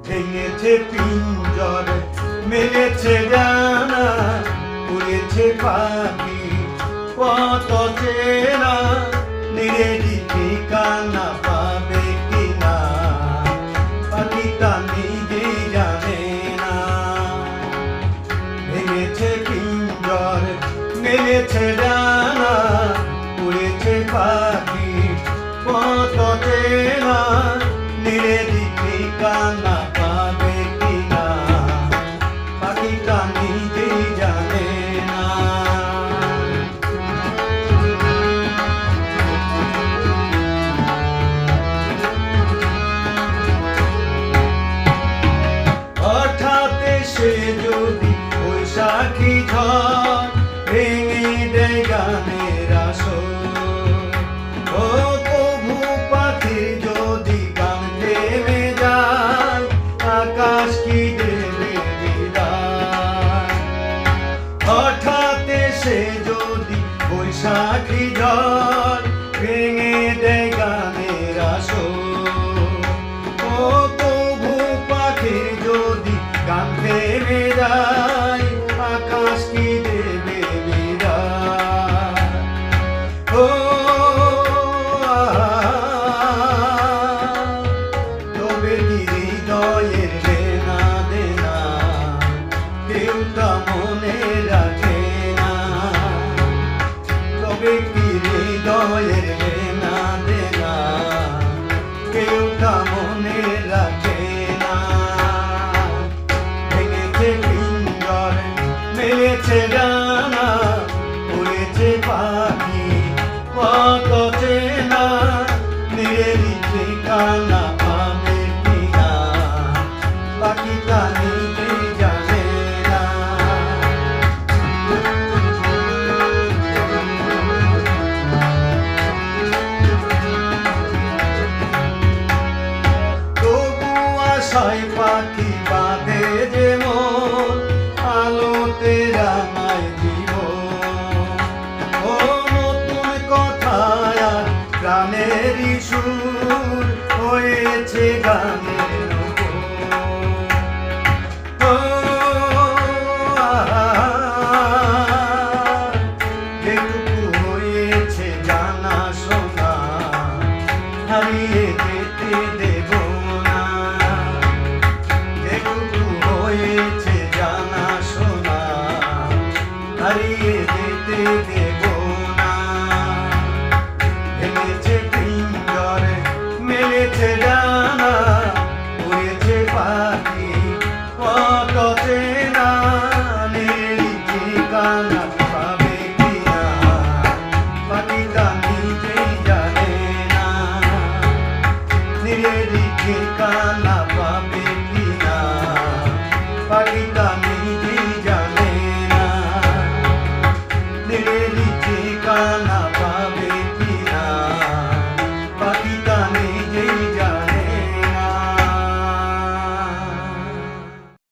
ভেঙেছে পিঞ্জর, মেলেছে ডানা, উড়েছে পাখি কত চেনা, নিরেদি ঠিকানা পাবে কিনা পাখিটা নিজেই জানে না। ভেঙেছে পিঞ্জর, মেলেছে ডানা, উড়েছে পাখি কত চেনা, নিরেদি ঠিকানা পাবে কিনা পাখিটা নিজেই জানে না। হঠাৎ এসে যদি বৈশাখী ঝড় ভেঙে দেয় গানের আসর, ও তবু পাখির যদি গান থেমে যায়, আকাশ কি দেবে বিদায়। হঠাৎ এসে যদি বৈশাখী ঝড় ভেঙে দেয় গানের আসর, ও তবু পাখির যদি গান থেমে যায়, আকাশ কি দেবে বিদায়। ও তবে কি হৃদয়ের দেনা দেনা কেউ তা মনে রাখে না, তবে কি হৃদয়ের দেনা দেনা কেউ তা মনে রাখে না। ভেঙেছে পিঞ্জর, মেলেছে ডানা, উড়েছে পাখি কত চেনা, নিরেদি ঠিকানা পাবে কিনা পাখিটা নিজেই জানে না। তবু আশায় পাখি বাঁধে যে মন, আলোতে রাঙায় জীবন। ও নতুন কথায় আর প্রাণেরই সুর হয়েছে গান